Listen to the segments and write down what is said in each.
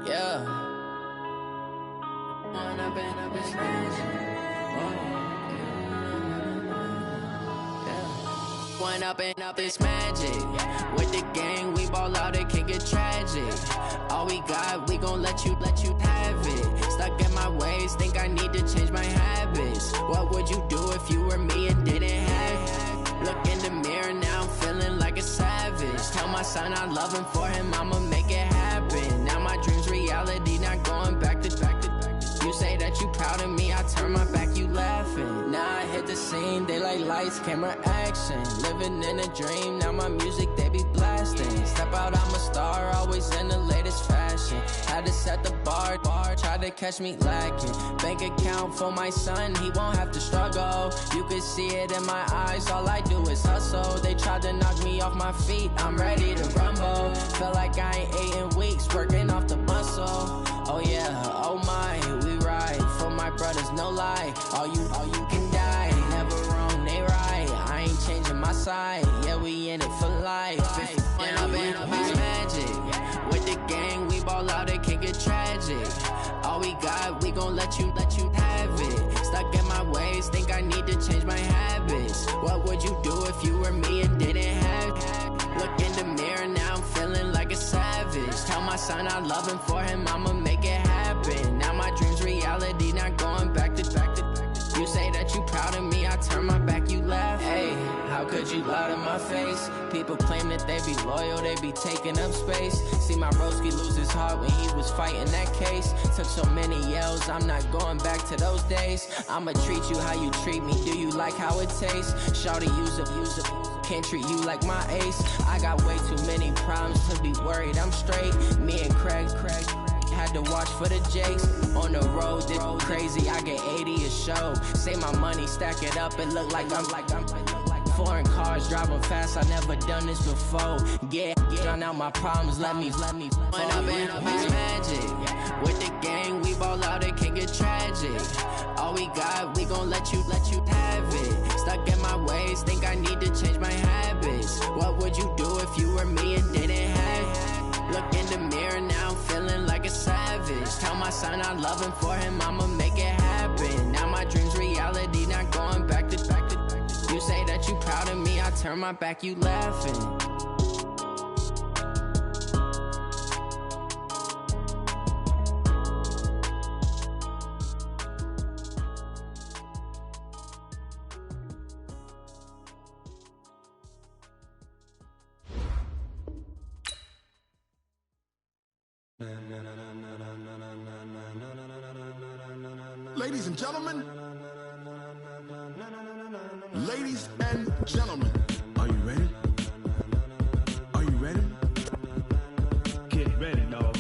Yeah. When I've been up this When up this magic. With the gang, we ball out, it can get tragic. All we got, we gon' let you have it. Stuck in my ways, think I need to change my habits. What would you do if you were me and didn't have it? Look in the mirror, now I'm feeling like a savage. Tell my son I love him, for him I'ma make it happen. Now my dream's reality, not going back to. You say that you proud of me, I turn my back, you laughing. Now I hit the scene, they like lights, camera, action. Living in a dream, now my music, they be blasting. Step out, I'm a star, always in the latest fashion. Had to set the bar, try to catch me lacking. Bank account for my son, he won't have to struggle. You can see it in my eyes, all I do is hustle. They tried to knock me off my feet, I'm ready to rumble. Feel like I ain't ate in weeks, working off the muscle. Oh yeah, oh my, we ride for my brothers, no lie. All you can die, never wrong, they right. I ain't changing my side, yeah, we in it for life. When I've been up this magic. With the gang, we ball out, it can get tragic. All we got, we gon' let you have it. Stuck in my ways, think I need to change my habits. What would you do if you were me and didn't have it? Look in the mirror, now I'm feeling like a savage. Tell my son I love him, for him I'ma make it happen. Now my dream's reality, not going back to. You say that you proud of me, I turn my back, you laugh. Hey, how could you lie to my face? People claim that they be loyal, they be taking up space. See my broski lose his heart when he was fighting that case. Took so many yells, I'm not going back to those days. I'ma treat you how you treat me, do you like how it tastes? Shawty, use it, can't treat you like my ace. I got way too many problems to be worried, I'm straight. Me and Craig had to watch for the Jakes. On the road, this crazy, I get 80 a show. Say my money, stack it up, it look like I'm foreign cars, driving fast, I never done this before. Get drown out my problems, let me When I've been up this magic. With the gang, we ball out, it can get tragic. All we got, we gon' let you have it. Stuck in my ways, think I need to change my habits. What would you do if you were me and didn't have it? Look in the mirror, now I'm feeling like a savage. Tell my son I love him, for him I'ma make it happen. Now my dream's reality, not going back to. You say that you proud of me, I turn my back, you laughing. Ladies and gentlemen, ladies and gentlemen, are you ready? Are you ready? Get ready, dog.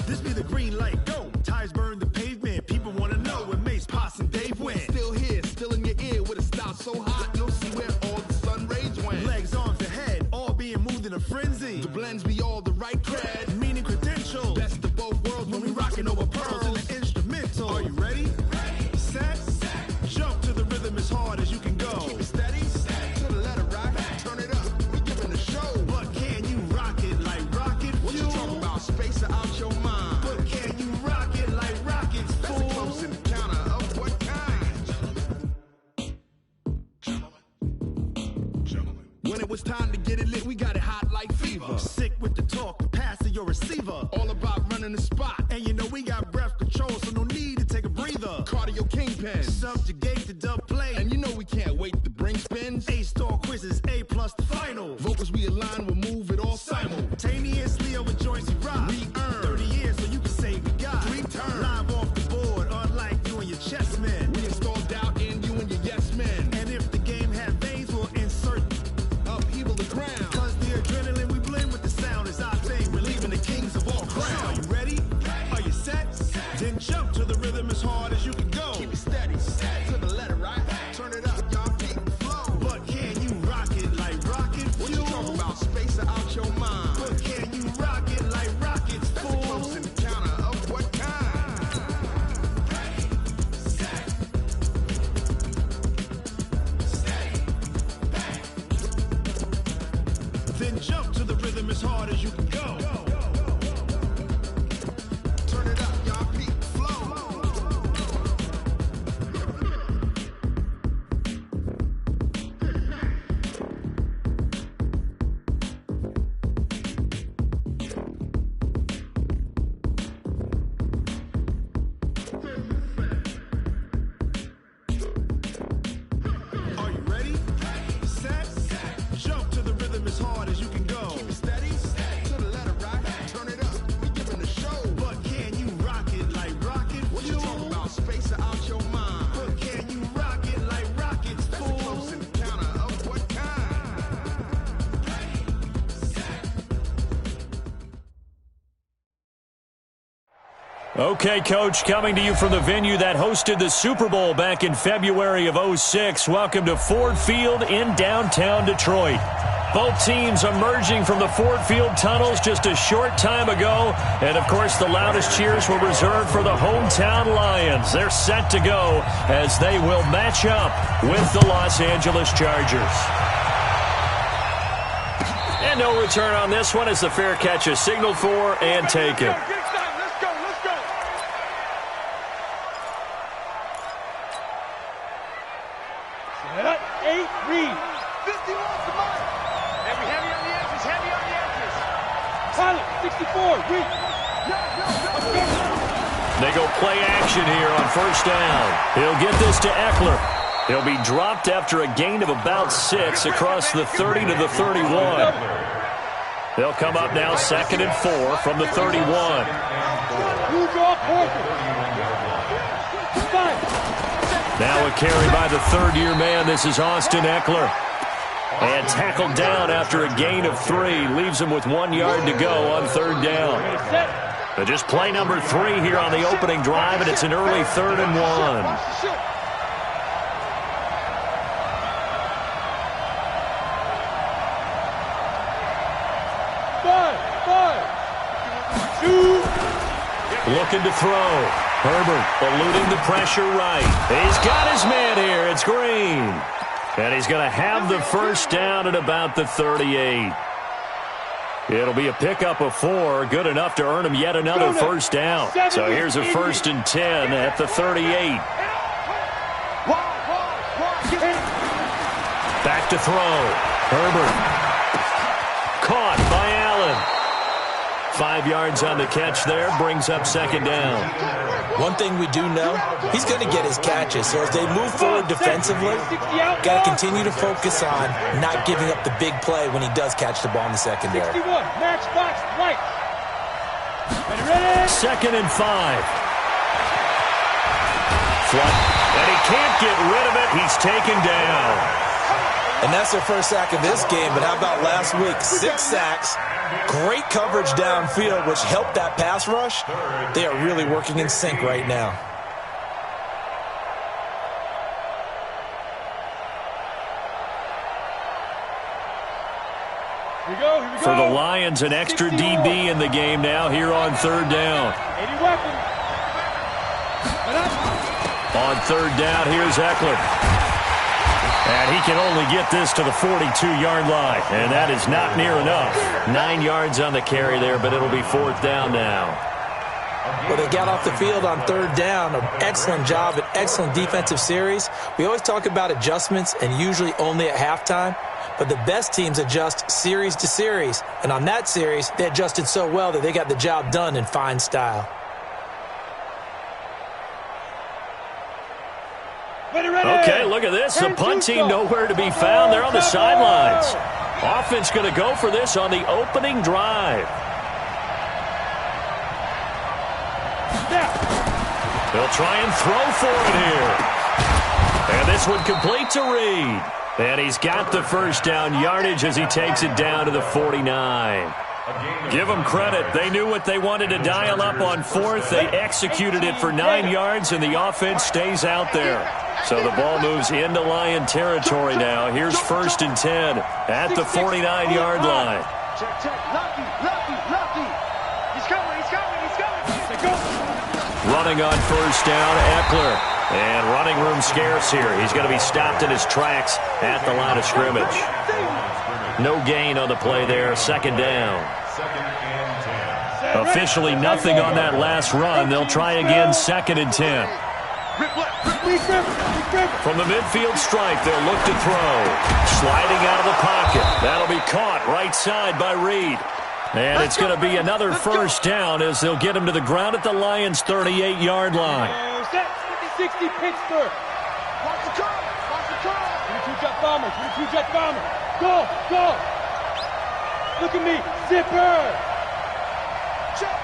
This be the green light, go. Tires burn the pavement. People wanna know where Mace, Poss, and Dave went. Still here, still in your ear with a style so hot, you'll see where all the sun rays went. Legs, arms, and head, all being moved in a frenzy. The blends be all the right cred, Meaning credentials. best of both worlds When we rockin' over pearls in the instrumental. Are you ready? Set, jump to the rhythm as hard as you can go. Keep it steady, to the letter right, turn it up, we giving the show. But can you rock it like rocket What fuel? you talking about, space or out your mind? But can you rock it like rockets, That's fool? a close encounter of what kind? Gentlemen. When it was time to get it lit, we got it hot like fever. Sick with the talk, the pass to your receiver. All about running the spot, And you know we got breath control, so no need to take a breather. cardio kingpin. Subjugate the dub play. And you know we can't wait to bring spins. A-star quizzes, A+ the final. Vocals we align, we'll move it all Simultaneously over joints we rock. We earn 30 years so you can say we got 3 turns. Live off the board, unlike you and your chess men. We install doubt in you and your yes men. And if the game had veins, we'll insert Upheaval the ground. Cause the adrenaline we blend with the sound is our thing. Relieving the kings of all crowns. Are you ready? Are you set? Then jump to the rhythm as hard as you can go. Keep it steady, to the letter right. Turn it up, y'all. Keep hard as you can go. Turn it up, y'all. Peak flow. Are you ready? Set. Jump to the rhythm as hard as you can go. Keep it steady. To the letter right. Turn it up. We giving the show. But can you rock it like rocket? What you talking about? Space out your mind. But can you rock it like rockets? That's a close encounter of what kind? Okay, Coach, coming to you from the venue that hosted the Super Bowl back in February of '06. Welcome to Ford Field in downtown Detroit. Both teams emerging from the Ford Field tunnels just a short time ago. And, of course, the loudest cheers were reserved for the hometown Lions. They're set to go as they will match up with the Los Angeles Chargers. And no return on this one as the fair catch is signaled for and taken. They go play action here on first down. He'll get this to Eckler. He'll be dropped after a gain of about 6 across the 30 to the 31. They'll come up now 2nd and 4 from the 31. Now a carry by the third-year man. This is Austin Eckler. And tackled down after a gain of 3. Leaves him with 1 yard to go on third down. But just play number 3 here on the opening drive, and it's an early 3rd and 1. Looking to throw. Herbert eluding the pressure right. He's got his man here. It's Green. And he's going to have the first down at about the 38. It'll be a pickup of 4, good enough to earn him yet another first down. So here's a 1st and 10 at the 38. Back to throw. Herbert. Caught by Allen. 5 yards on the catch there, brings up 2nd down. One thing we do know, he's going to get his catches. So as they move forward defensively, got to continue to focus on not giving up the big play when he does catch the ball in the secondary. 61, match box, right. 2nd and 5. Flood, and he can't get rid of it. He's taken down. And that's their first sack of this game, but how about last week? 6 sacks, great coverage downfield, which helped that pass rush. They are really working in sync right now. Here we go. For the Lions, an extra DB in the game now here on third down. 80 weapons. On third down, here's Eckler. And he can only get this to the 42-yard line, and that is not near enough. 9 yards on the carry there, but it'll be 4th down now. Well, they got off the field on third down. An excellent job, an excellent defensive series. We always talk about adjustments, and usually only at halftime. But the best teams adjust series to series. And on that series, they adjusted so well that they got the job done in fine style. Okay, look at this. The punt team nowhere to be found. They're on the sidelines. Offense going to go for this on the opening drive. They'll try and throw for it here. And this one complete to Reed. And he's got the first down yardage as he takes it down to the 49. Give them credit. They knew what they wanted to dial up on 4th. They executed it for 9 yards, and the offense stays out there. So the ball moves into Lion territory now. Here's 1st and 10 at the 49-yard line. Check. Lucky. He's coming. Running on first down, Eckler. And running room scarce here. He's going to be stopped in his tracks at the line of scrimmage. No gain on the play there. 2nd down. Officially nothing on that last run. They'll try again, 2nd and 10. From the midfield stripe, they'll look to throw. Sliding out of the pocket. That'll be caught right side by Reed. And it's going to be another first down as they'll get him to the ground at the Lions' 38-yard line. 60 Pittsburgh. Watch the curl. Watch the curl. 22-jet bomber. 22-jet bomber. Go. Go. Look at me. Zipper. Check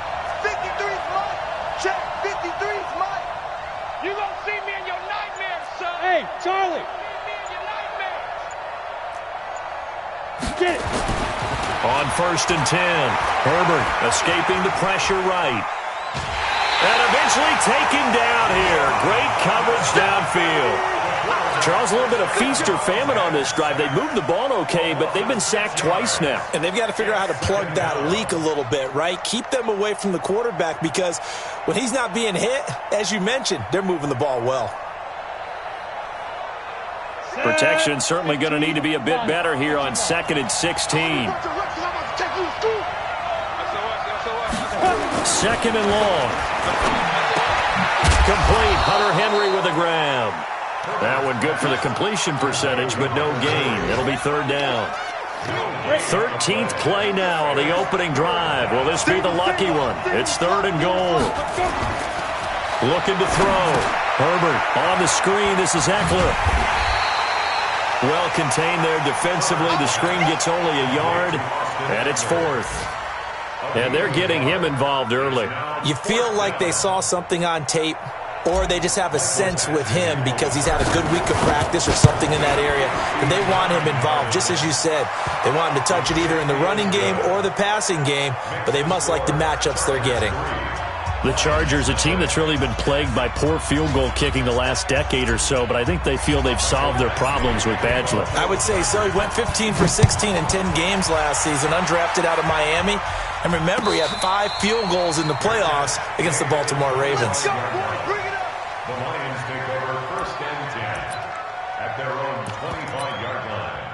53's mine. Check 53's mine. You gonna see me in your nightmares, son. Hey, Charlie. See me in your nightmares. Get it. On 1st and 10, Herbert escaping the pressure right. And eventually taken down here. Great coverage downfield. Charles, a little bit of feast or famine on this drive. They moved the ball okay, but they've been sacked twice now. And they've got to figure out how to plug that leak a little bit, right? Keep them away from the quarterback because when he's not being hit, as you mentioned, they're moving the ball well. Protection certainly going to need to be a bit better here on 2nd and 16. 2nd and long. Complete. Hunter Henry with a grab. That one good for the completion percentage, but no gain. It'll be 3rd down. 13th play now on the opening drive. Will this be the lucky one? It's 3rd and goal. Looking to throw. Herbert on the screen. This is Eckler. Well contained there defensively. The screen gets only a yard, and it's 4th. And they're getting him involved early. You feel like they saw something on tape, or they just have a sense with him because he's had a good week of practice or something in that area. But they want him involved, just as you said. They want him to touch it either in the running game or the passing game, but they must like the matchups they're getting. The Chargers, a team that's really been plagued by poor field goal kicking the last decade or so, but I think they feel they've solved their problems with Badgley. I would say so. He went 15 for 16 in 10 games last season, undrafted out of Miami. And remember, he had 5 field goals in the playoffs against the Baltimore Ravens. The Lions take over 1st and 10 at their own 25-yard line.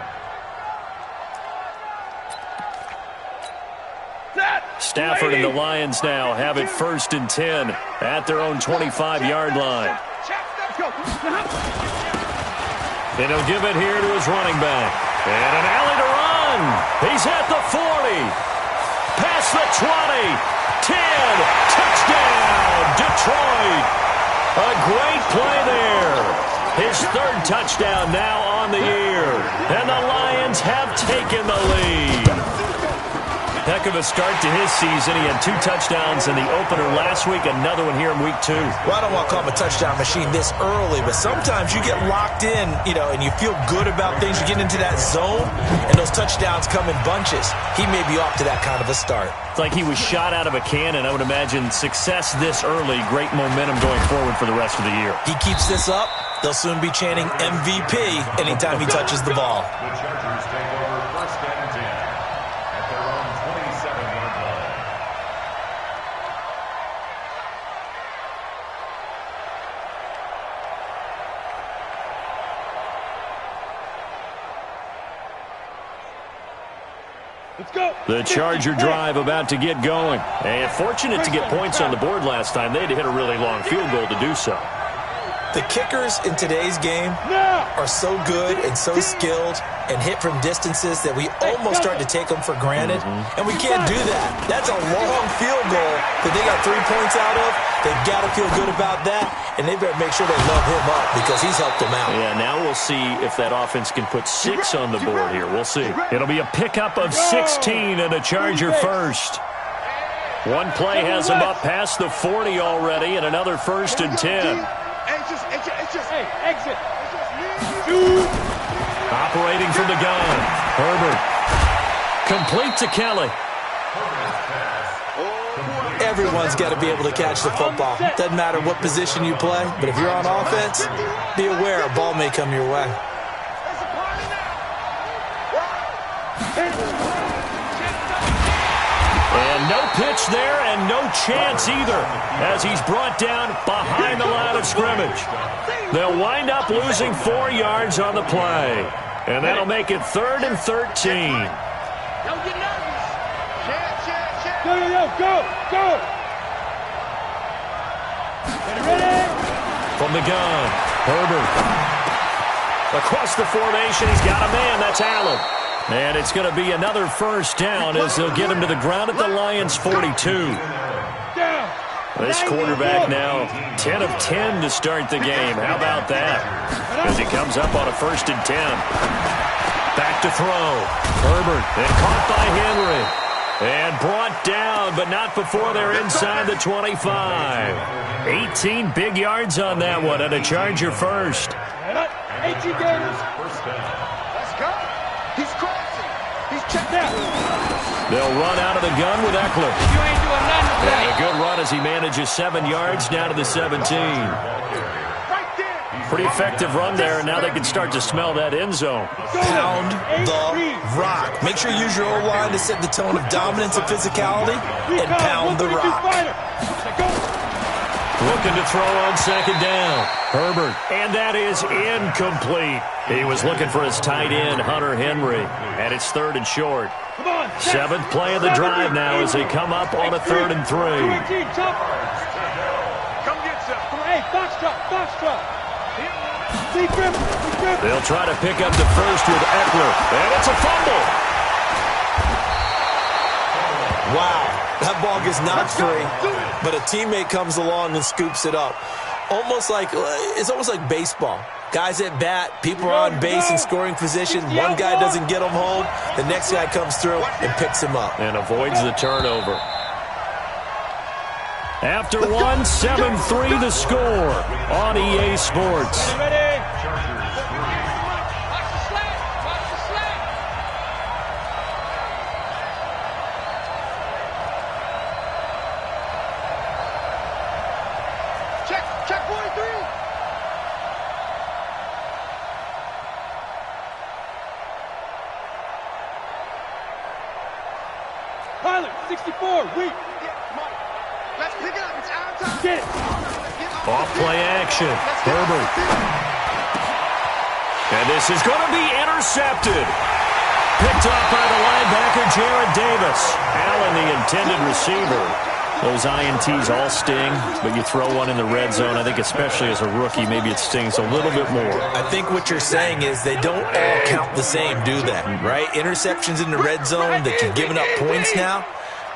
Stafford and the Lions now have it 1st and 10 at their own 25-yard line. And he'll give it here to his running back. And an alley to run. He's at the 40. Past the 20. 10. Touchdown, Detroit. A great play there. His 3rd touchdown now on the year. And the Lions have taken the lead. Heck of a start to his season. He had 2 touchdowns in the opener last week, another one here in week 2. Well, I don't want to call him a touchdown machine this early, but sometimes you get locked in, and you feel good about things. You get into that zone, and those touchdowns come in bunches. He may be off to that kind of a start. It's like he was shot out of a cannon. I would imagine success this early, great momentum going forward for the rest of the year. He keeps this up, they'll soon be chanting MVP anytime he touches the ball. The Chargers take over 1st and 10 at their own 27-yard line. Let's go. The Charger drive about to get going. And fortunate to get points on the board last time. They had to hit a really long field goal to do so. The kickers in today's game are so good and so skilled and hit from distances that we almost start to take them for granted. And we can't do that. That's a long field goal that they got 3 points out of. They've got to feel good about that, and they better make sure they love him up because he's helped them out. Yeah, now we'll see if that offense can put 6 on the board here. We'll see. It'll be a pickup of 16 and a Charger first. One play has him up past the 40 already, and another 1st and 10. Hey, exit. Operating from the gun. Herbert. Complete to Kelly. Everyone's got to be able to catch the football. Doesn't matter what position you play, but if you're on offense, be aware a ball may come your way. And no pitch there and no chance either as he's brought down behind the line of scrimmage. They'll wind up losing 4 yards on the play. And that'll make it 3rd and 13. Don't get nervous. Go! Ready? From the gun, Herbert. Across the formation, he's got a man. That's Allen. And it's going to be another first down as they'll get him to the ground at the Lions' 42. This quarterback now 10 of 10 to start the game. How about that? As he comes up on a 1st and 10. Back to throw. Herbert, and caught by Henry. And brought down, but not before they're inside the 25. 18 big yards on that one, and a Charger first. 18 games. Let's go. He's crossing. He's checked out. They'll run out of the gun with Eckler. You ain't doing nothing today. And a good run as he manages 7 yards down to the 17. Pretty effective run there, and now they can start to smell that end zone. Pound the rock. Make sure you use your O-line to set the tone of dominance and physicality, and pound the rock. Looking to throw on 2nd down. Herbert, and that is incomplete. He was looking for his tight end, Hunter Henry, and it's 3rd and short. 7th play of the drive now as they come up on a 3rd and 3. Come get some. Hey, box drop. They'll try to pick up the first with Eckler, and it's a fumble. Wow, that ball gets knocked free, but a teammate comes along and scoops it up. It's almost like baseball. Guys at bat, people are on base in scoring position. One guy doesn't get him home, the next guy comes through and picks him up. And avoids the turnover. After 1, 7-3 the score on EA Sports. Ready? Check 43. Pilot, 64, weak. Let's pick it up. It's our time. Get it. Off play action. Herbert. And this is going to be intercepted. Picked off by the linebacker, Jared Davis. Allen, the intended receiver. Those INTs all sting, but you throw one in the red zone, I think especially as a rookie, maybe it stings a little bit more. I think what you're saying is they don't all count the same, do they? Right? Interceptions in the red zone that you're giving up points now,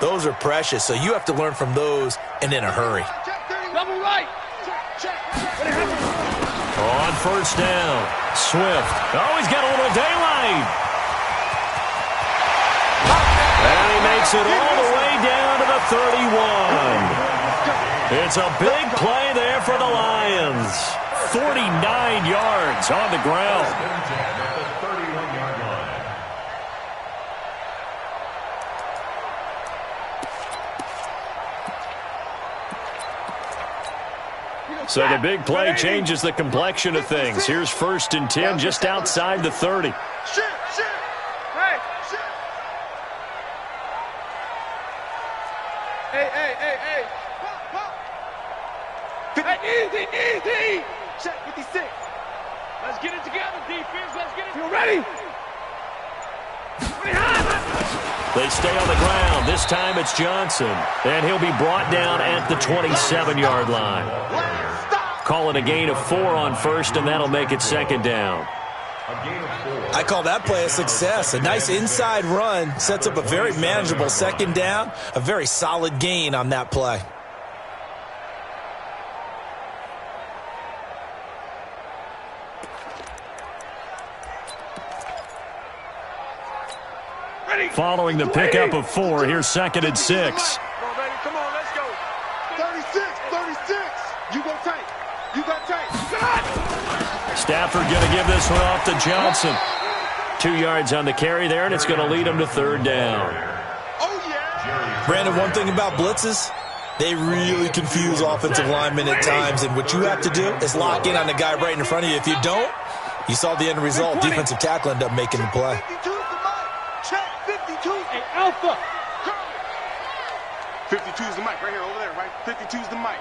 those are precious, so you have to learn from those and in a hurry. Double right. On 1st down, Swift. Oh, he's got a little daylight. And he makes it all the way down to the 31. It's a big play there for the Lions. 49 yards on the ground. So the big play changes the complexion of things. Here's 1st and 10 just outside the 30. Shit. Hey. Hey. Easy. Check 56. Let's get it together, defense. Let's get it. You ready? They stay on the ground. This time it's Johnson. And he'll be brought down at the 27-yard line. Call it a gain of 4 on 1st, and that'll make it 2nd down. I call that play a success. A nice inside run sets up a very manageable 2nd down. A very solid gain on that play. Following the pickup of 4, here's 2nd and 6. Come on, baby. Come on, let's go. 36. You go tight. Stafford going to give this one off to Johnson. 2 yards on the carry there, and it's going to lead him to 3rd down. Oh, yeah. Brandon, one thing about blitzes, they really confuse offensive linemen at times, and what you have to do is lock in on the guy right in front of you. If you don't, you saw the end result. Defensive tackle ended up making the play. 52's the mic. Check 52. Hey, Alpha. 52's the mic right here, over there, right? 52's the mic.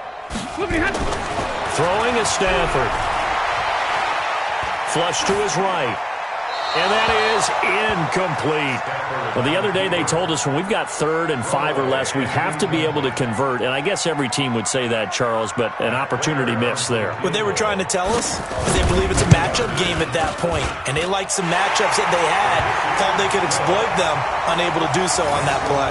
Throwing is Stafford. Flush to his right. And that is incomplete. Well, the other day they told us when we've got 3rd and 5 or less, we have to be able to convert. And I guess every team would say that, Charles, but an opportunity missed there. What they were trying to tell us is they believe it's a matchup game at that point. And they liked some matchups that they had, thought they could exploit them, unable to do so on that play.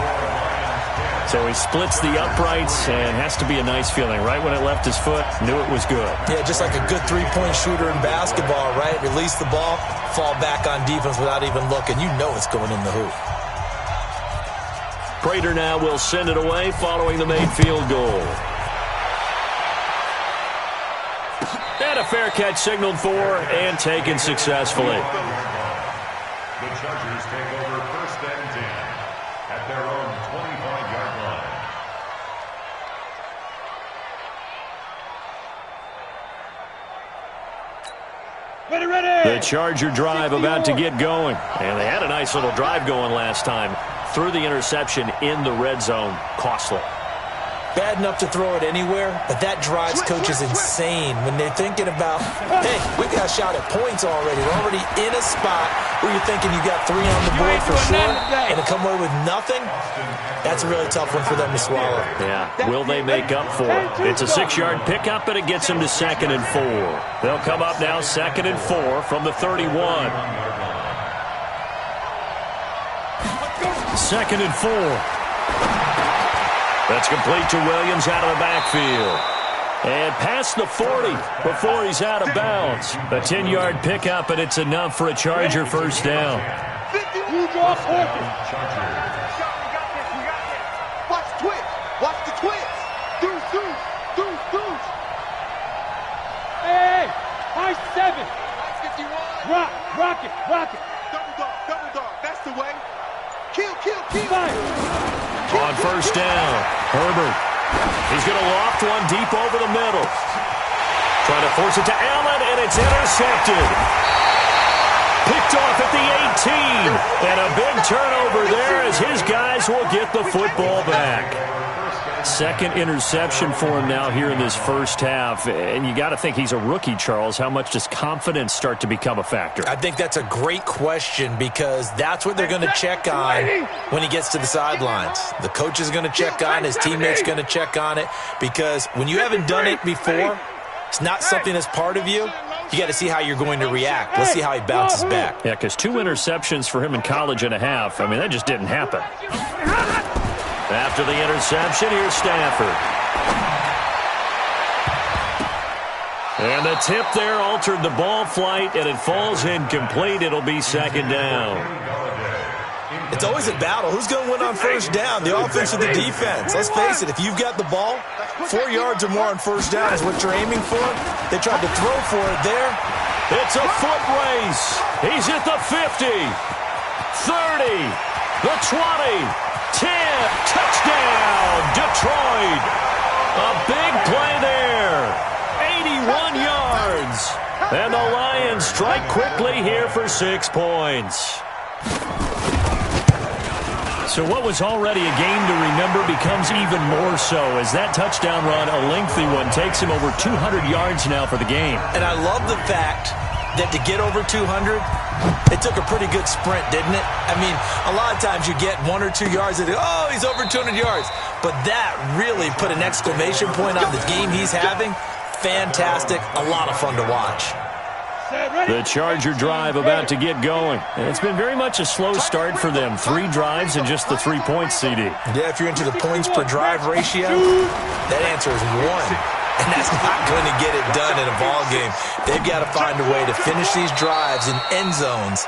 So he splits the uprights and has to be a nice feeling. Right when it left his foot, knew it was good. Yeah, just like a good three-point shooter in basketball, right? Release the ball, fall back on defense without even looking. You know it's going in the hoop. Prater now will send it away following the made field goal. And a fair catch signaled for and taken successfully. The Chargers take over 1st and 10 at their own 25-yard line. Ready. The Charger drive about to get going. And they had a nice little drive going last time. Threw the interception in the red zone. Costly. Bad enough to throw it anywhere, but that drives coaches insane when they're thinking about, hey, we got a shot at points already. We're already in a spot where you're thinking you got 3 on the board for sure, and to come away with nothing, that's a really tough one for them to swallow. Yeah, will they make up for it? It's a 6-yard pickup, and it gets them to 2nd and 4. They'll come up now 2nd and 4 from the 31. 2nd and 4. That's complete to Williams out of the backfield. And past the 40 before he's out of bounds. A 10-yard pickup, and it's enough for a Charger first down. You draw forces. Watch the twitch. Watch the twitch. Deuce. Hey, high 7. 51. Rock it. Double dog. That's the way. Kill. Fire. On first down, Herbert. He's going to loft one deep over the middle. Trying to force it to Allen, and it's intercepted. Picked off at the 18. And a big turnover there as his guys will get the football back. 2nd interception for him now here in this first half. And you got to think he's a rookie, Charles. How much does confidence start to become a factor? I think that's a great question because that's what they're going to check on when he gets to the sidelines. The coach is going to check on, his teammates going to check on it, because when you haven't done it before, it's not something that's part of you. You got to see how you're going to react. Let's see how he bounces back. Yeah, because 2 interceptions for him in college and a half. I mean, that just didn't happen. After the interception, here's Stafford. And the tip there altered the ball flight, and it falls incomplete. It'll be 2nd down. It's always a battle. Who's going to win on first down, the offense or the defense? Let's face it, if you've got the ball, 4 yards or more on first down is what you're aiming for. They tried to throw for it there. It's a foot race. He's at the 50, 30, the 20. 10, touchdown, Detroit. A big play there, 81 yards. And the Lions strike quickly here for 6 points. So what was already a game to remember becomes even more so as that touchdown run, a lengthy one, takes him over 200 yards now for the game. And I love the fact that to get over 200, it took a pretty good sprint, didn't it? I mean, a lot of times you get 1 or 2 yards and oh, he's over 200 yards. But that really put an exclamation point on the game he's having. Fantastic. A lot of fun to watch. The Charger drive about to get going. And it's been very much a slow start for them. 3 drives and just the 3 points, CD. Yeah, if you're into the points per drive ratio, that answer is 1. And that's not going to get it done in a ball game. They've got to find a way to finish these drives in end zones,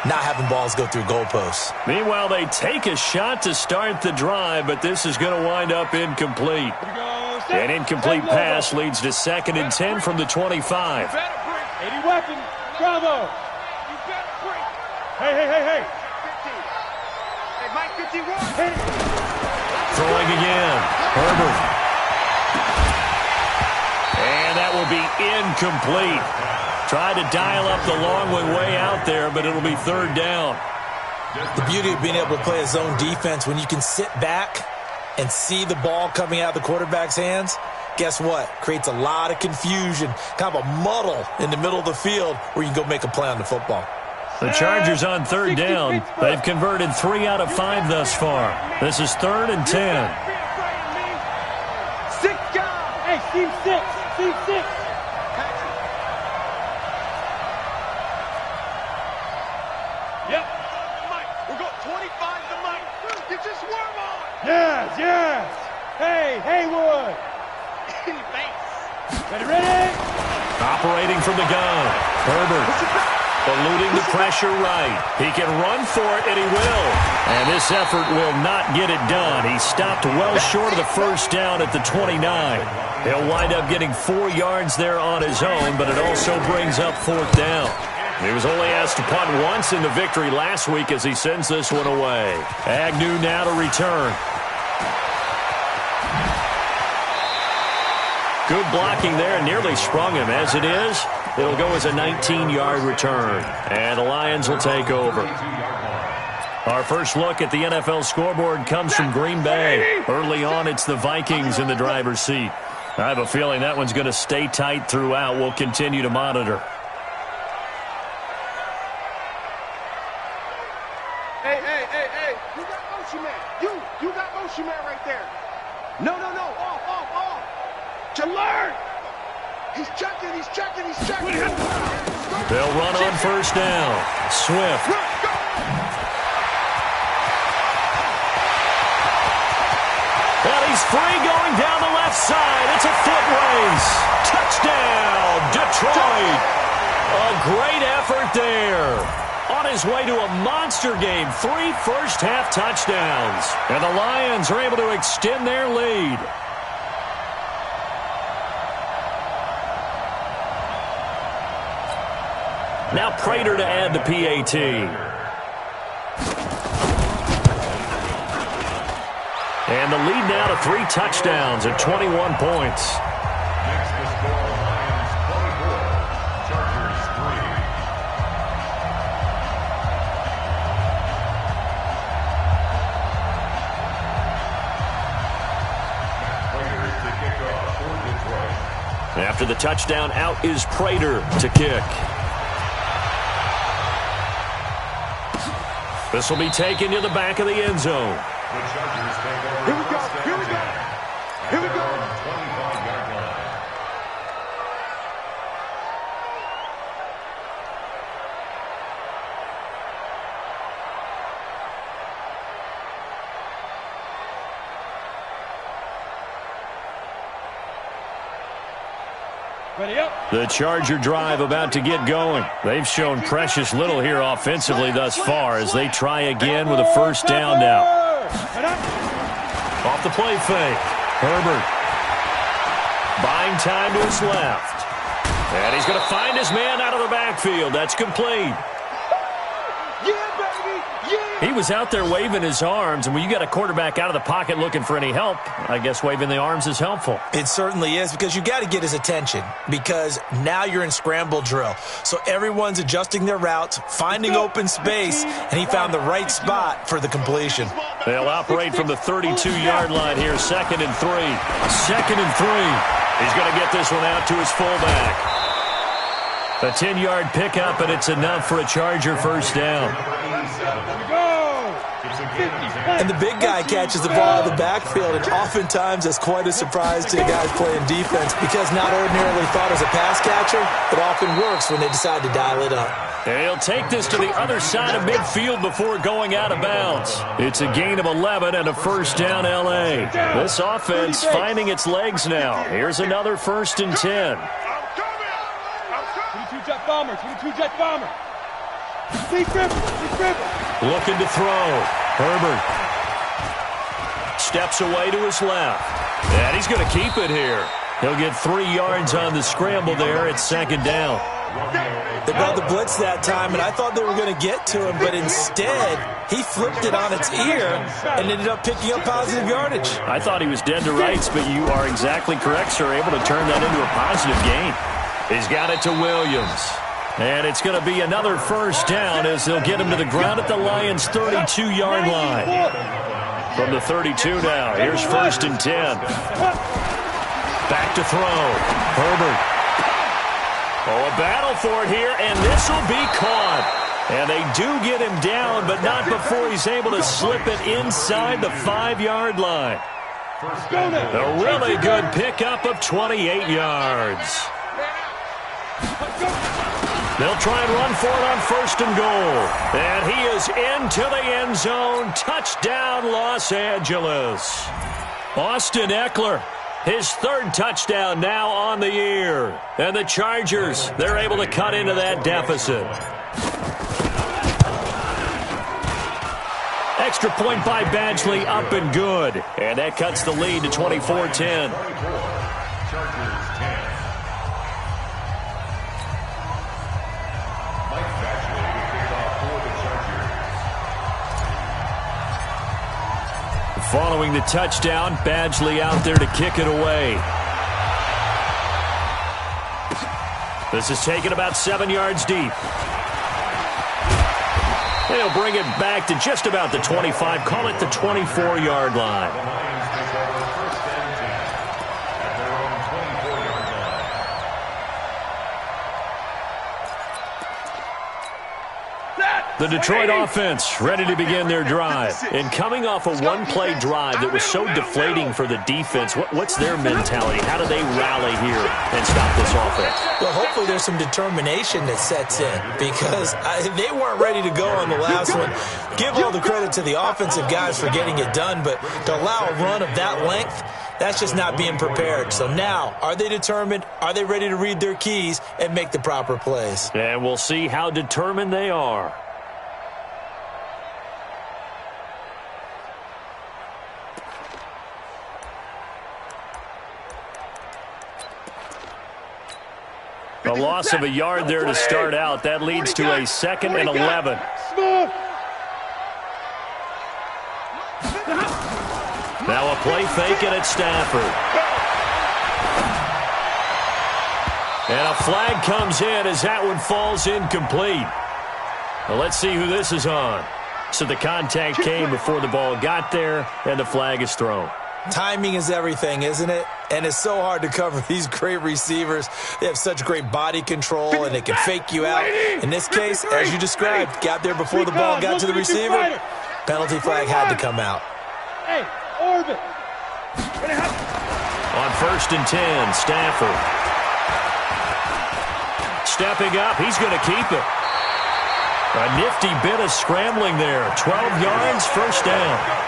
not having balls go through goalposts. Meanwhile, they take a shot to start the drive, but this is going to wind up incomplete. An incomplete pass leads to 2nd and 10 from the 25. 80 weapons. Bravo. Hey. 50. Hey, Mike 51. Throwing again. Herbert. And that will be incomplete. Tried to dial up the long way out there, but it'll be 3rd down. The beauty of being able to play a zone defense when you can sit back and see the ball coming out of the quarterback's hands, guess what? Creates a lot of confusion, kind of a muddle in the middle of the field where you can go make a play on the football. The Chargers on third down. They've converted 3 out of 5 thus far. This is 3rd and 10. 6 guys. Hey, team 6. Team 6. Yep. Mike, we're going 25 to Mike. You just warm on. Yes, yes. Hey, Haywood. Ready? Operating from the gun. Herbert eluding the pressure right. He can run for it, and he will. And this effort will not get it done. He stopped well short of the first down at the 29. He'll wind up getting 4 yards there on his own, but it also brings up 4th down. He was only asked to punt once in the victory last week as he sends this one away. Agnew now to return. Good blocking there, nearly sprung him. As it is, it'll go as a 19-yard return. And the Lions will take over. Our first look at the NFL scoreboard comes from Green Bay. Early on, it's the Vikings in the driver's seat. I have a feeling that one's going to stay tight throughout. We'll continue to monitor. Hey. You got motion man. You got motion man right there. No. Off. To learn. He's checking. They'll run on first down. Swift. Well, he's free going down the left side. It's a foot race. Touchdown, Detroit. A great effort there. On his way to a monster game, 3 first-half touchdowns. And the Lions are able to extend their lead. Now Prater to add the PAT. And the lead now to 3 touchdowns at 21 points. Next to score, Lions 24, Chargers 3. To kick off for Detroit. After the touchdown, out is Prater to kick. This will be taken to the back of the end zone. The Chargers take over. Here we go. 25-yard line. Ready up. The Charger drive about to get going. They've shown precious little here offensively thus far as they try again with a first down now. Off the play fake. Herbert buying time to his left. And he's going to find his man out of the backfield. That's complete. He was out there waving his arms, and when you got a quarterback out of the pocket looking for any help, I guess waving the arms is helpful. It certainly is, because you got to get his attention, because now you're in scramble drill. So everyone's adjusting their routes, finding open space, and he found the right spot for the completion. They'll operate from the 32-yard line here, 2nd and 3. 2nd and 3. He's going to get this one out to his fullback. A 10-yard pickup, and it's enough for a Charger first down. And the big guy catches the ball out of the backfield, and oftentimes that's quite a surprise to the guys playing defense, because not ordinarily thought as a pass catcher, it often works when they decide to dial it up. And he'll take this to the other side of midfield before going out of bounds. It's a gain of 11 and a first down L.A. This offense finding its legs now. Here's another 1st and 10. 22-jet bomber. 22-jet bomber. Deep dribble. Looking to throw. Herbert steps away to his left. And he's going to keep it here. He'll get 3 yards on the scramble there at 2nd down. They brought the blitz that time, and I thought they were going to get to him, but instead he flipped it on its ear and ended up picking up positive yardage. I thought he was dead to rights, but you are exactly correct, sir. Able to turn that into a positive gain. He's got it to Williams. And it's going to be another first down as they'll get him to the ground at the Lions' 32-yard line. From the 32 now, here's 1st and 10. Back to throw. Herbert. Oh, a battle for it here, and this will be caught. And they do get him down, but not before he's able to slip it inside the 5-yard line. A really good pickup of 28 yards. They'll try and run for it on 1st and goal. And he is into the end zone. Touchdown, Los Angeles. Austin Eckler, his 3rd touchdown now on the year. And the Chargers, they're able to cut into that deficit. Extra point by Badgley, up and good. And that cuts the lead to 24-10. Following the touchdown, Badgley out there to kick it away. This is taken about 7 yards deep. They'll bring it back to just about the 25, call it the 24-yard line. The Detroit offense ready to begin their drive. And coming off a one-play drive that was so deflating for the defense, what's their mentality? How do they rally here and stop this offense? Well, hopefully there's some determination that sets in because they weren't ready to go on the last one. Give all the credit to the offensive guys for getting it done, but to allow a run of that length, that's just not being prepared. So now, are they determined? Are they ready to read their keys and make the proper plays? And we'll see how determined they are. A loss of a yard there to start out. That leads to a 2nd and 11. Now a play fake and it's Stafford. And a flag comes in as that one falls incomplete. Well, let's see who this is on. So the contact came before the ball got there, and the flag is thrown. Timing is everything, isn't it? And it's so hard to cover these great receivers. They have such great body control, and they can fake you out. In this case, as you described, got there before the ball got to the receiver. Penalty flag had to come out. Hey, Orbit. On 1st and 10, Stafford. Stepping up, he's going to keep it. A nifty bit of scrambling there. 12 yards, 1st down.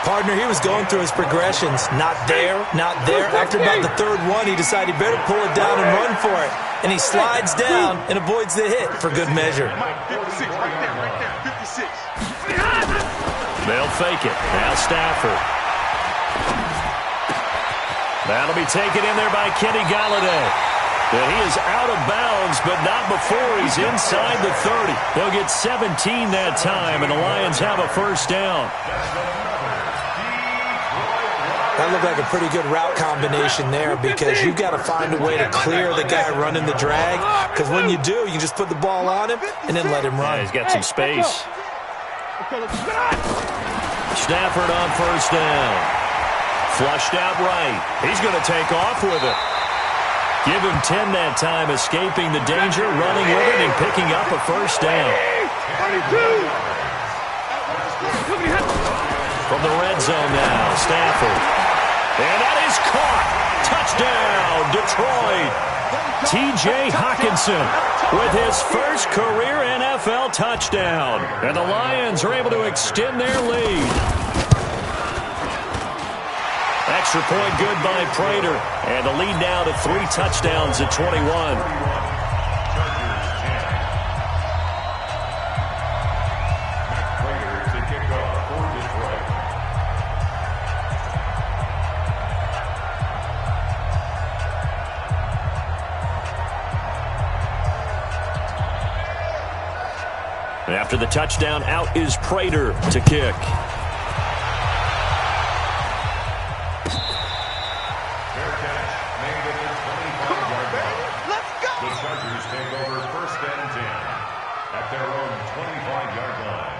Partner, he was going through his progressions. Not there, not there. After about the 3rd one, he decided he better pull it down and run for it. And he slides down and avoids the hit for good measure. They'll fake it. Now Stafford. That'll be taken in there by Kenny Golladay. And he is out of bounds, but not before he's inside the 30. They'll get 17 that time, and the Lions have a 1st down. That looked like a pretty good route combination there because you've got to find a way to clear the guy running the drag, because when you do, you just put the ball on him and then let him run. Yeah, he's got some space. Stafford on 1st down. Flushed out right. He's going to take off with it. Give him 10 that time, escaping the danger, running with it, and picking up a 1st down. From the red zone now, Stafford. And that is caught. Touchdown, Detroit. T.J. Hockenson with his 1st career NFL touchdown. And the Lions are able to extend their lead. Extra point good by Prater. And the lead now to 3 touchdowns at 21. After the touchdown, out is Prater to kick. The Chargers take over 1st and 10 at their own 25-yard line.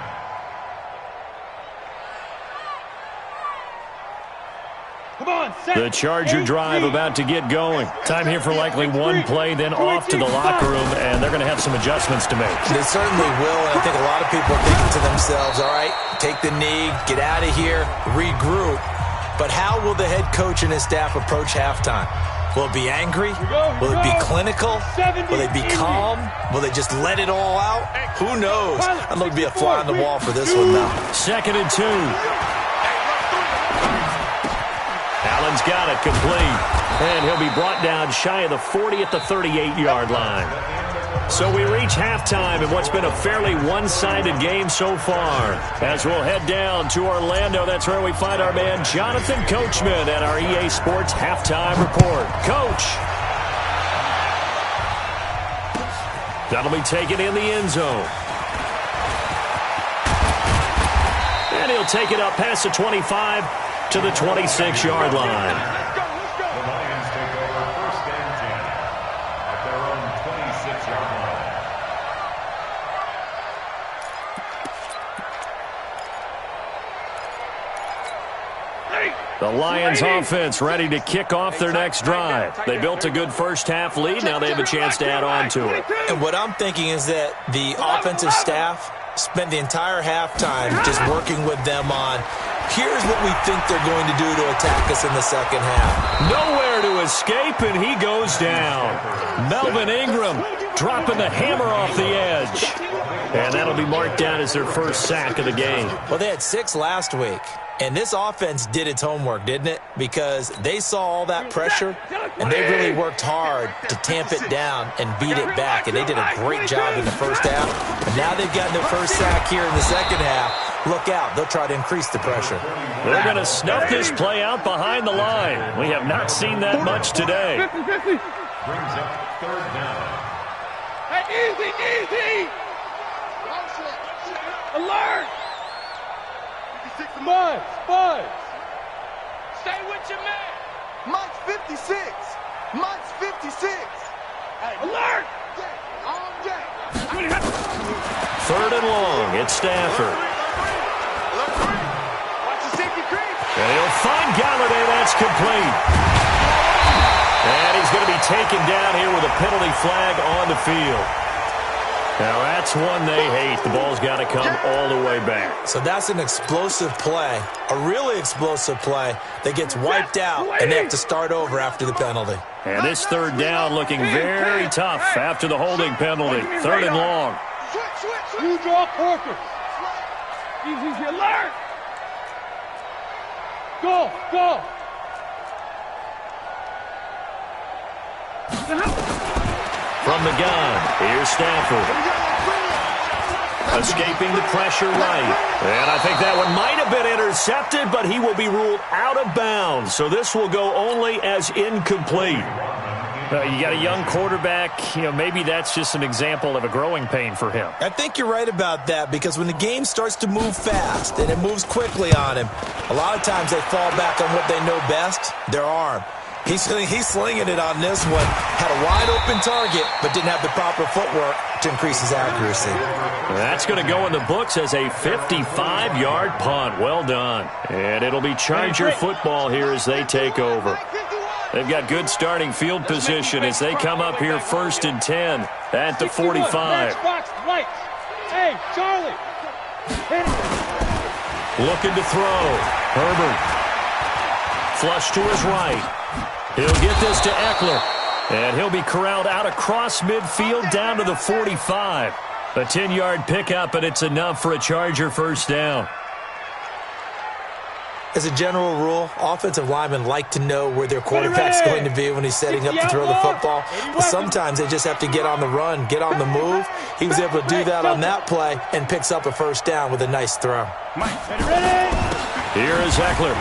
The Charger drive about to get going. Time here for likely one play, then off to the locker room, and they're going to have some adjustments to make. They certainly will, and I think a lot of people are thinking to themselves, all right, take the knee, get out of here, regroup. But how will the head coach and his staff approach halftime? Will it be angry? Will it be clinical? Will they be calm? Will they just let it all out? Who knows? I'm going to be a fly on the wall for this one now. 2nd and 2. Allen's got it complete. And he'll be brought down shy of the 40 at the 38-yard line. So we reach halftime in what's been a fairly one-sided game so far. As we'll head down to Orlando, that's where we find our man Jonathan Coachman at our EA Sports Halftime Report. Coach. That'll be taken in the end zone. And he'll take it up past the 25 to the 26-yard line. The Lions offense ready to kick off their next drive. They built a good first-half lead. Now they have a chance to add on to it. And what I'm thinking is that the offensive staff spent the entire halftime just working with them on, here's what we think they're going to do to attack us in the second half. Nowhere to escape, and he goes down. Melvin Ingram dropping the hammer off the edge. And that'll be marked down as their first sack of the game. Well, they had 6 last week. And this offense did its homework, didn't it? Because they saw all that pressure, and they really worked hard to tamp it down and beat it back. And they did a great job in the first half. And now they've gotten their first sack here in the second half. Look out. They'll try to increase the pressure. They're going to snuff this play out behind the line. We have not seen that much today. Brings up 3rd down. Hey, easy! Alert! Five. Stay with your man. Mike's 56. Mike's 56. Hey, Alert! On deck. 3rd and long. It's Stafford. Watch the safety creep. And he'll find Galladay. That's complete. And he's going to be taken down here with a penalty flag on the field. Now that's one they hate. The ball's got to come all the way back. So that's an explosive play, a really explosive play that gets wiped out, and they have to start over after the penalty. And this 3rd down looking very tough after the holding penalty. 3rd and long. You draw Corker. Easy, alert! Go! From the gun, here's Stafford. Escaping the pressure right. And I think that one might have been intercepted, but he will be ruled out of bounds. So this will go only as incomplete. You got a young quarterback. Maybe that's just an example of a growing pain for him. I think you're right about that, because when the game starts to move fast and it moves quickly on him, a lot of times they fall back on what they know best, their arm. He's slinging it on this one. Had a wide-open target, but didn't have the proper footwork to increase his accuracy. That's going to go in the books as a 55-yard punt. Well done. And it'll be Charger football here as they take over. They've got good starting field position as they come up here 1st and 10 at the 45. Hey, Charlie. Looking to throw. Herbert. Flush to his right. He'll get this to Eckler. And he'll be corralled out across midfield down to the 45. A 10-yard pickup, and it's enough for a Charger first down. As a general rule, offensive linemen like to know where their quarterback's going to be when he's setting up to throw the football. But sometimes they just have to get on the run, get on the move. He was able to do that on that play and picks up a first down with a nice throw. Here is Eckler.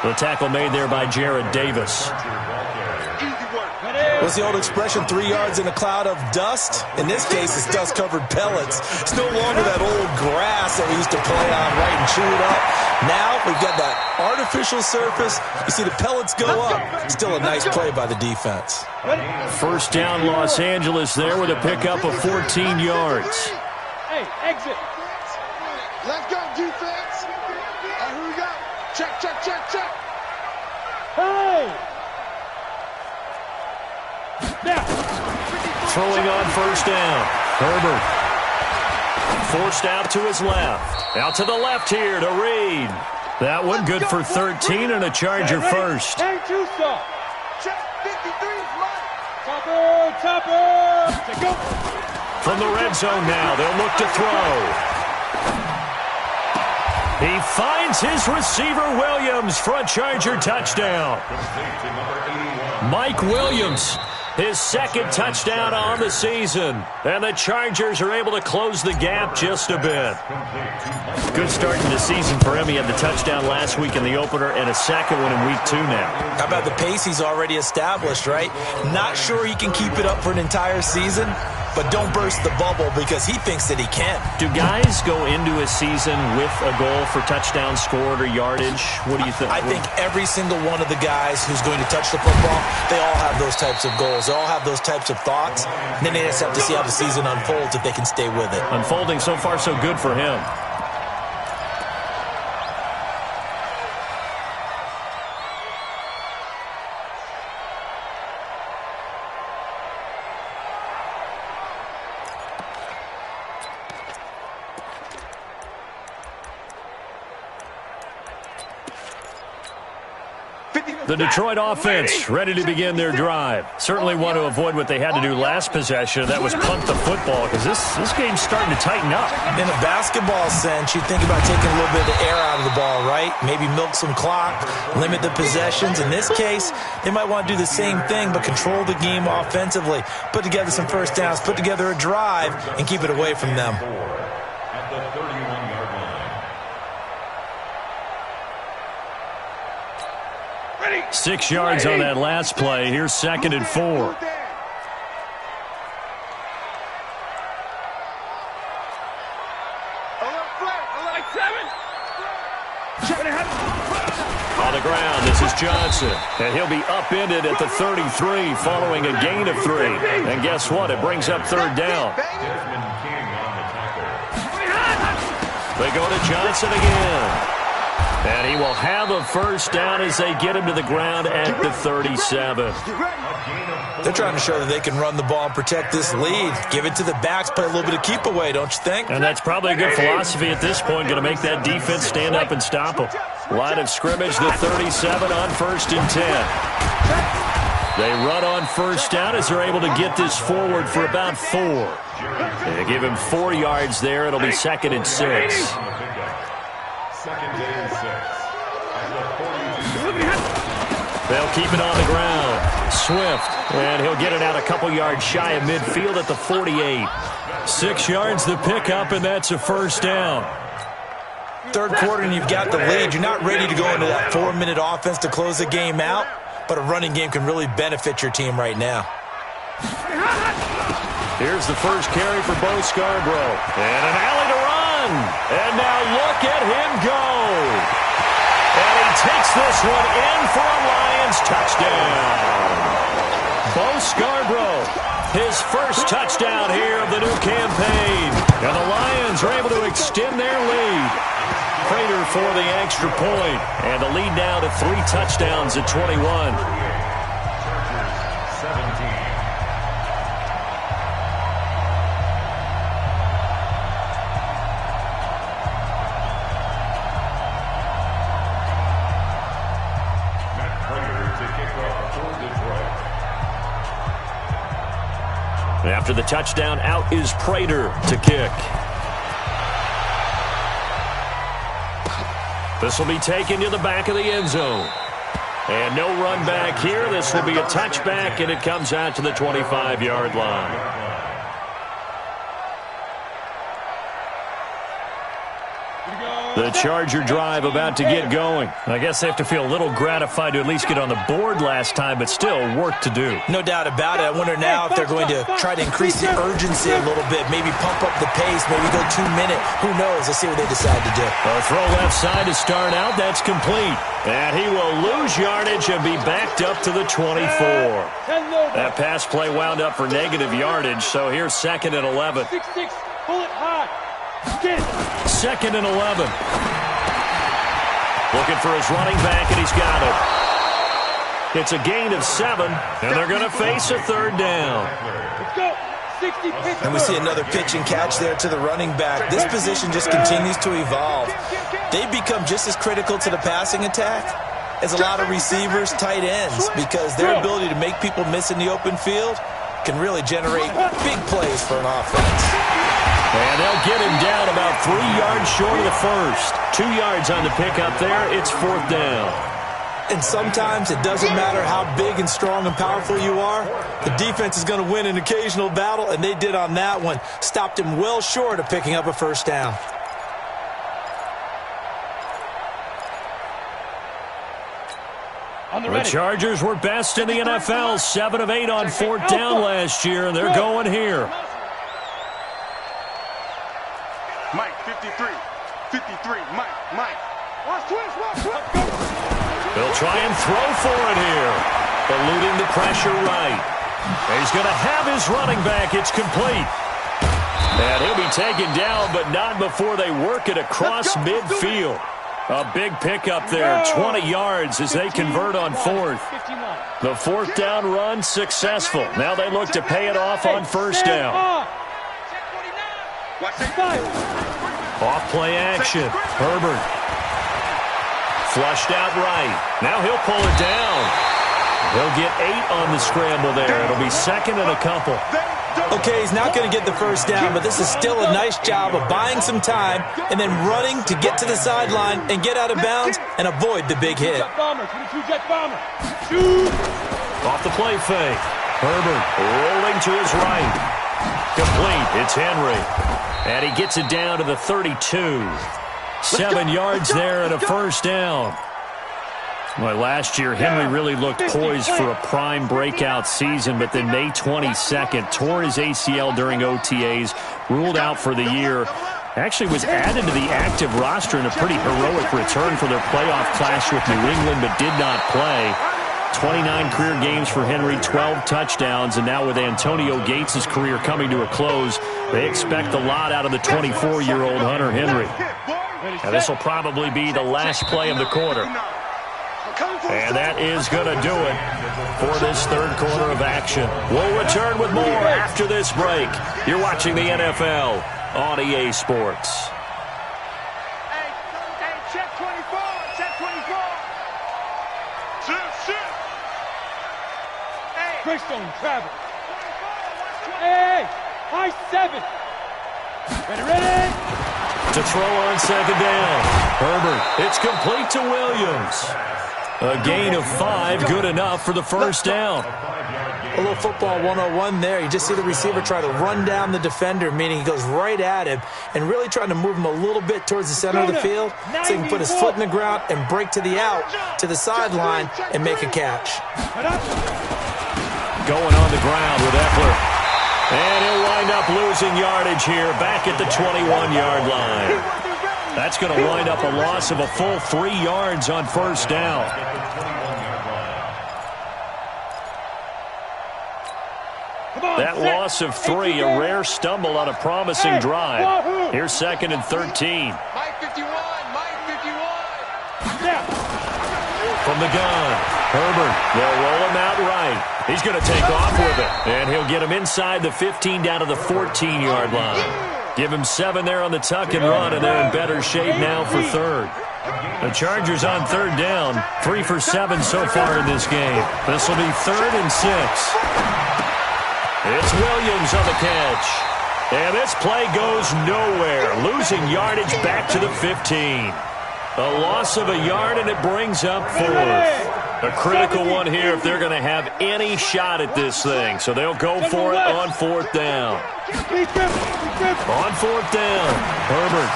The tackle made there by Jared Davis. What's the old expression, 3 yards in a cloud of dust? In this case, it's dust-covered pellets. It's no longer that old grass that we used to play on, right, and chew it up. Now we've got that artificial surface. You see the pellets go up. Still a nice play by the defense. First down, Los Angeles there with a pickup of 14 yards. Hey, exit. Let's go, defense. Here we go. Check, check, check, check. Hey! Now! Throwing on first down. Herbert. Forced out to his left. Out to the left here to Reed. That one good for 13 and a Charger first. Hey, Juicer! Check, 53's mine. Topper! Topper! Say go! From the red zone now, they'll look to throw. He finds his receiver, Williams, for a Charger touchdown. Mike Williams, his second touchdown on the season. And the Chargers are able to close the gap just a bit. Good start to the season for him. He had the touchdown last week in the opener and a second one in week 2 now. How about the pace he's already established, right? Not sure he can keep it up for an entire season, but don't burst the bubble because he thinks that he can. Do guys go into a season with a goal for touchdowns scored or yardage? What do you think? I think every single one of the guys who's going to touch the football, they all have those types of goals. They all have those types of thoughts. And then they just have to see how the season unfolds if they can stay with it. Unfolding so far so good for him. The Detroit offense ready to begin their drive. Certainly want to avoid what they had to do last possession. That was punt the football because this game's starting to tighten up. In a basketball sense, you think about taking a little bit of the air out of the ball, right? Maybe milk some clock, limit the possessions. In this case, they might want to do the same thing but control the game offensively. Put together some first downs, put together a drive, and keep it away from them. At the 31-yard line. 6 yards on that last play. Here's 2nd and 4. On the ground, this is Johnson. And he'll be upended at the 33 following a gain of 3. And guess what? It brings up 3rd down. They go to Johnson again. And he will have a first down as they get him to the ground at the 37. They're trying to show that they can run the ball and protect this lead. Give it to the backs, play a little bit of keep away, don't you think? And that's probably a good philosophy at this point. Going to make that defense stand up and stop them. Line of scrimmage, the 37 on 1st and 10. They run on first down as they're able to get this forward for about 4. They give him 4 yards there. It'll be 2nd and 6. They'll keep it on the ground. Swift, and he'll get it out a couple yards shy of midfield at the 48. 6 yards the pickup, and that's a first down. Third quarter, and you've got the lead. You're not ready to go into that 4-minute offense to close the game out, but a running game can really benefit your team right now. Here's the first carry for Bo Scarborough. And an alley to run. And now look at him go. And he takes this one in for a Lions touchdown. Bo Scarborough, his first touchdown here of the new campaign. And the Lions are able to extend their lead. Prater for the extra point. And the lead now to 3 touchdowns at 21. After the touchdown, out is Prater to kick. This will be taken to the back of the end zone. And no run back here. This will be a touchback, and it comes out to the 25-yard line. The Charger drive about to get going. I guess they have to feel a little gratified to at least get on the board last time, but still work to do. No doubt about it. I wonder now if they're going to try to increase the urgency a little bit, maybe pump up the pace, maybe go 2-minute. Who knows? Let's see what they decide to do. A throw left side to start out. That's complete. And he will lose yardage and be backed up to the 24. That pass play wound up for negative yardage, so here's 2nd and 11. 6-6, pull it hard. 2nd and 11. Looking for his running back, and he's got it. It's a gain of 7, and they're going to face a third down. Let's go. 60 And we see another pitch and catch there to the running back. This position just continues to evolve. They become just as critical to the passing attack as a lot of receivers, tight ends, because their ability to make people miss in the open field can really generate big plays for an offense. And they'll get him down about 3 yards short of the first. 2 yards on the pickup there. It's 4th down. And sometimes it doesn't matter how big and strong and powerful you are. The defense is going to win an occasional battle, and they did on that one. Stopped him well short of picking up a first down. The Chargers were best in the NFL, 7 of 8 on 4th down last year, and they're going here. Mike, 53. 53. Mike. Watch twist. They'll try and throw for it here. Eluding the pressure right. He's going to have his running back. It's complete. And he'll be taken down, but not before they work it across midfield. A big pickup there, 20 yards as they convert on 4th. The 4th down run successful. Now they look to pay it off on 1st down. Off play action. Herbert. Flushed out right. Now he'll pull it down. He'll get 8 on the scramble there. It'll be 2nd and a couple. Okay, he's not going to get the first down, but this is still a nice job of buying some time and then running to get to the sideline and get out of bounds and avoid the big hit. Off the play fake. Herbert rolling to his right. Complete. It's Henry. And he gets it down to the 32. 7 yards there and a first down. Well, last year, Henry really looked poised for a prime breakout season, but then May 22nd, tore his ACL during OTAs, ruled out for the year. Actually was added to the active roster in a pretty heroic return for their playoff clash with New England, but did not play. 29 career games for Henry, 12 touchdowns, and now with Antonio Gates' career coming to a close, they expect a lot out of the 24-year-old Hunter Henry. And this will probably be the last play of the quarter. And that is going to do it for this third quarter of action. We'll return with more after this break. You're watching the NFL on EA Sports. Hey, check 24. Check 24. Shit. Hey. Greystone, travel. Hey, high 7. Ready. To throw on 2nd down. Herbert, it's complete to Williams. A gain of 5, good enough for the first down. A little football 101 there. You just see the receiver try to run down the defender, meaning he goes right at him and really trying to move him a little bit towards the center of the field so he can put his foot in the ground and break to the out, to the sideline, and make a catch. Going on the ground with Eckler. And he'll wind up losing yardage here back at the 21-yard line. That's going to wind up a loss of a full 3 yards on first down. That loss of 3, a rare stumble on a promising drive. Here's 2nd and 13. Mike 51. From the gun, Herbert, they'll roll him out right. He's going to take off with it, and he'll get him inside the 15 down to the 14-yard line. Give him 7 there on the tuck and run, and they're in better shape now for 3rd. The Chargers on 3rd down, 3 for 7 so far in this game. This will be 3rd and 6. It's Williams on the catch. And this play goes nowhere, losing yardage back to the 15. A loss of a yard, and it brings up 4th. A critical one here if they're going to have any shot at this thing. So they'll go for it on 4th down. On 4th down, Herbert.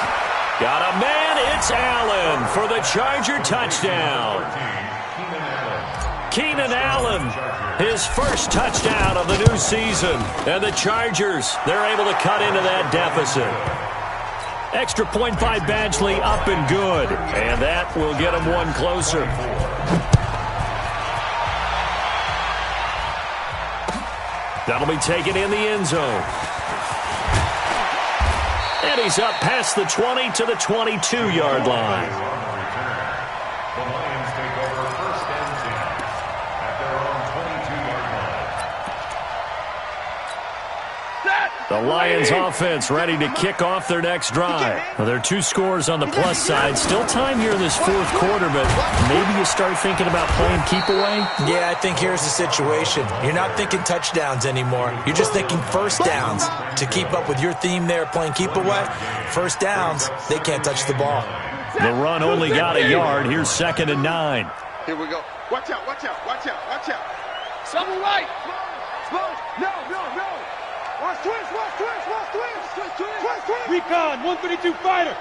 Got a man, it's Allen for the Charger touchdown. Keenan Allen, his first touchdown of the new season. And the Chargers, they're able to cut into that deficit. Extra point by Badgley, up and good. And that will get them one closer. That'll be taken in the end zone. And he's up past the 20 to the 22-yard line. The Lions offense ready to kick off their next drive. Well, there are 2 scores on the plus side. Still time here in this 4th quarter, but maybe you start thinking about playing keep away? Yeah, I think here's the situation. You're not thinking touchdowns anymore. You're just thinking first downs. To keep up with your theme there, playing keep away, first downs, they can't touch the ball. The run only got a yard. Here's 2nd and 9. Here we go. Watch out, watch out, watch out, watch out. Someone right. Slow. No. Watch twist. Recon, 132 fighter.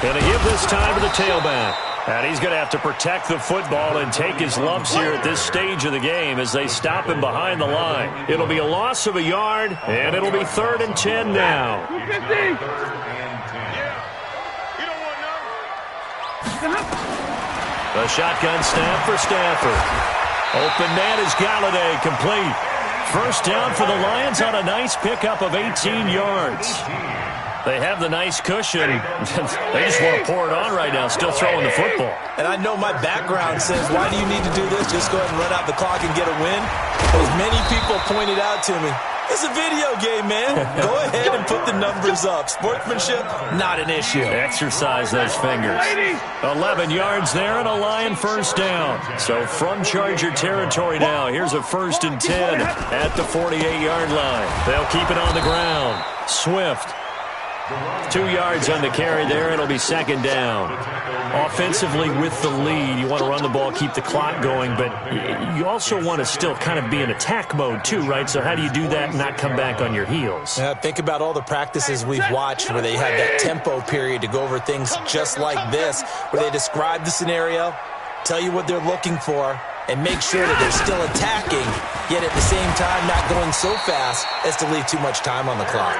Gonna give this time to the tailback. And he's going to have to protect the football and take his lumps here at this stage of the game as they stop him behind the line. It'll be a loss of a yard, and it'll be 3rd and 10 now. 250. The shotgun snap for Stafford. Open man is Galladay, complete. First down for the Lions on a nice pickup of 18 yards. They have the nice cushion. They just want to pour it on right now, still throwing the football. And I know my background says, why do you need to do this? Just go ahead and run out the clock and get a win. But as many people pointed out to me, it's a video game, man. Go ahead and put the numbers up. Sportsmanship, not an issue. Exercise those fingers. 11 yards there and a Lion first down. So from Charger territory now, here's a 1st and 10 at the 48-yard line. They'll keep it on the ground. Swift. 2 yards on the carry there. It'll be 2nd down. Offensively with the lead, you want to run the ball, keep the clock going, but you also want to still kind of be in attack mode too, right? So how do you do that and not come back on your heels? Think about all the practices we've watched where they had that tempo period to go over things just like this, where they describe the scenario, tell you what they're looking for, and make sure that they're still attacking, yet at the same time not going so fast as to leave too much time on the clock.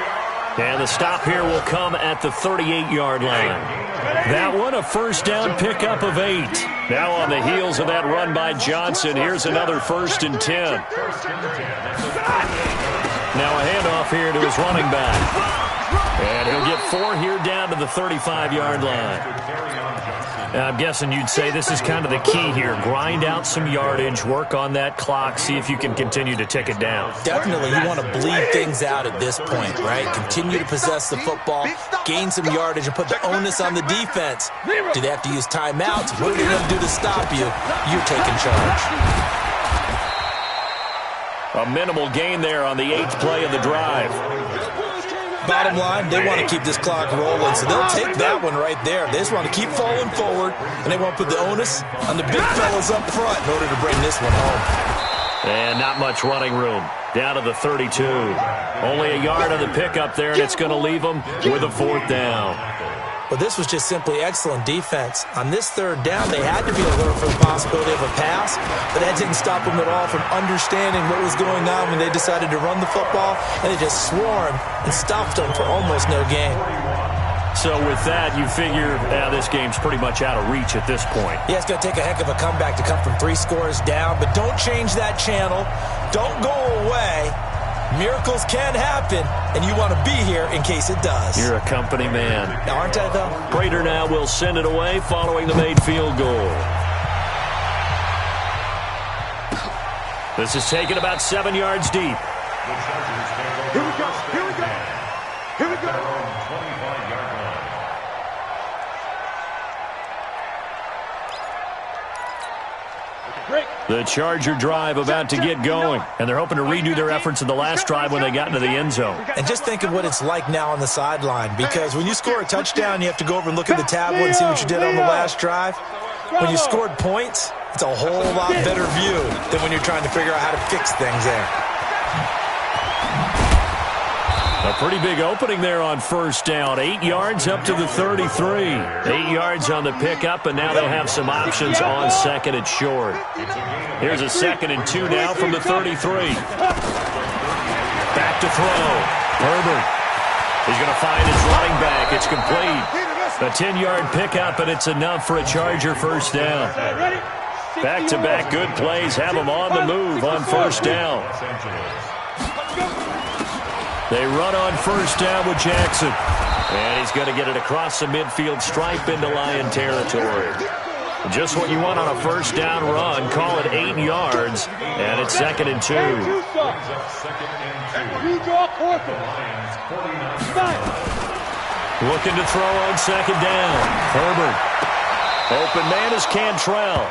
And the stop here will come at the 38-yard line. That one, a first down pickup of 8. Now on the heels of that run by Johnson, here's another 1st and 10. Now a handoff here to his running back. And he'll get 4 here down to the 35-yard line. I'm guessing you'd say this is kind of the key here. Grind out some yardage, work on that clock, see if you can continue to tick it down. Definitely, you want to bleed things out at this point, right? Continue to possess the football, gain some yardage, and put the onus on the defense. Do they have to use timeouts? What are they going to do to stop you? You're taking charge. A minimal gain there on the 8th play of the drive. Bottom line, they want to keep this clock rolling, so they'll take that one right there. They just want to keep falling forward, and they want to put the onus on the big fellas up front in order to bring this one home. And not much running room. Down to the 32. Only a yard on the pickup there, and it's going to leave them with a 4th down. But this was just simply excellent defense. On this 3rd down, they had to be alert for the possibility of a pass, but that didn't stop them at all from understanding what was going on when they decided to run the football, and they just swarmed and stopped them for almost no gain. So with that, you figure this game's pretty much out of reach at this point. Yeah, it's going to take a heck of a comeback to come from 3 scores down, but don't change that channel. Don't go away. Miracles can happen, and you want to be here in case it does. You're a company man. Now, aren't I, though? Prater now will send it away following the made field goal. This is taken about 7 yards deep. Here we go. The Charger drive about to get going, and they're hoping to redo their efforts in the last drive when they got into the end zone. And just think of what it's like now on the sideline, because when you score a touchdown, you have to go over and look at the tablet and see what you did on the last drive. When you scored points, it's a whole lot better view than when you're trying to figure out how to fix things there. A pretty big opening there on first down. 8 yards up to the 33. 8 yards on the pickup, and now they'll have some options on 2nd and short. Here's a 2nd and 2 now from the 33. Back to throw. Herbert. He's going to find his running back. It's complete. A 10-yard pickup, and it's enough for a Charger first down. Back-to-back good plays have them on the move on first down. They run on first down with Jackson. And he's going to get it across the midfield stripe into Lion territory. Just what you want on a first down run. Call it 8 yards, and it's 2nd and 2. Looking to throw on 2nd down. Herbert. Open man is Cantrell.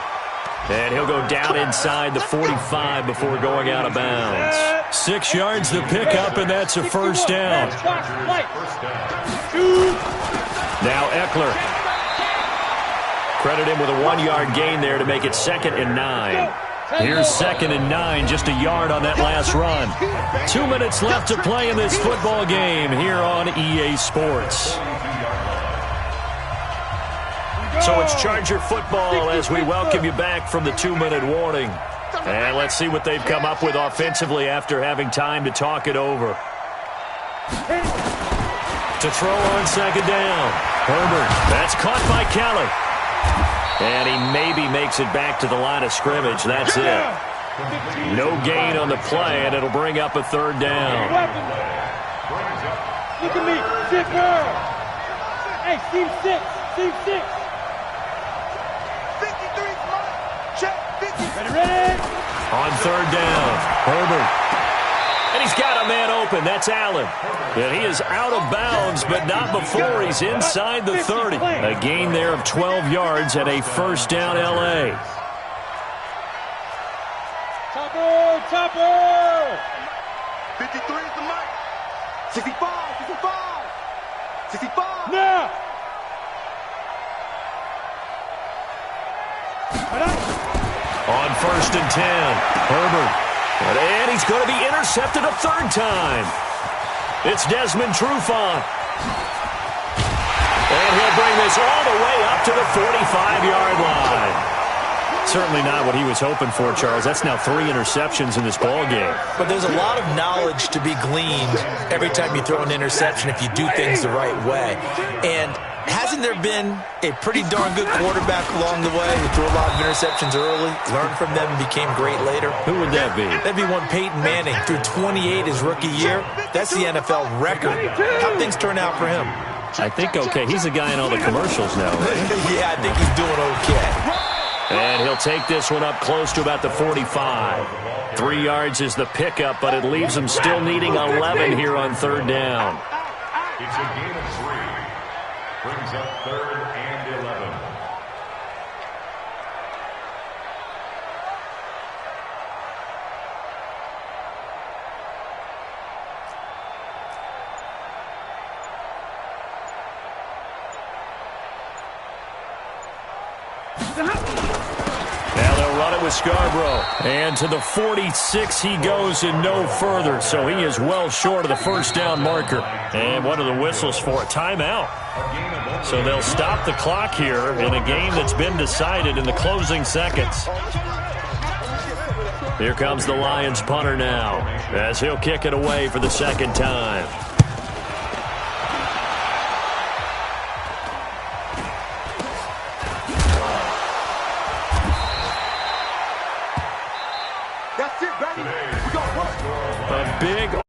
And he'll go down inside the 45 before going out of bounds. 6 yards the pickup, and that's a first down. Now Eckler. Credit him with a 1-yard gain there to make it 2nd and 9. Here's 2nd and 9, just a yard on that last run. 2 minutes left to play in this football game here on EA Sports. So it's Charger football as we welcome you back from the 2-minute warning. And let's see what they've come up with offensively after having time to talk it over. To throw on 2nd down. Herbert, that's caught by Kelly. And he maybe makes it back to the line of scrimmage. That's it. No gain on the play, and it'll bring up a 3rd down. Look at me, zipper. Hey, team 6, team 6. 53, check, 50. Ready? On 3rd down, Herbert. And he's got a man open. That's Allen. And he is out of bounds, but not before he's inside the 30. A gain there of 12 yards and a first down L.A. Topper! 53 is the mark. 65, 65, 65. Now! On 1st and 10, Herbert. And he's going to be intercepted a 3rd time. It's Desmond Trufant. And he'll bring this all the way up to the 45-yard line. Certainly not what he was hoping for, Charles. That's now 3 interceptions in this ballgame. But there's a lot of knowledge to be gleaned every time you throw an interception if you do things the right way. And hasn't there been a pretty darn good quarterback along the way who threw a lot of interceptions early, learned from them, and became great later? Who would that be? That'd be one Peyton Manning. Threw 28 his rookie year. That's the NFL record. How'd things turn out for him? I think okay. He's a guy in all the commercials now, right? Yeah, I think he's doing okay. And he'll take this one up close to about the 45. 3 yards is the pickup, but it leaves him still needing 11 here on 3rd down. It's a gain of 3. Brings up 3rd and 11. Now they'll run it with Scarborough. And to the 46 he goes and no further. So he is well short of the first down marker. And what are the whistles for? A timeout. So they'll stop the clock here in a game that's been decided in the closing seconds. Here comes the Lions punter now as he'll kick it away for the 2nd time. That's it, baby. We got work. A big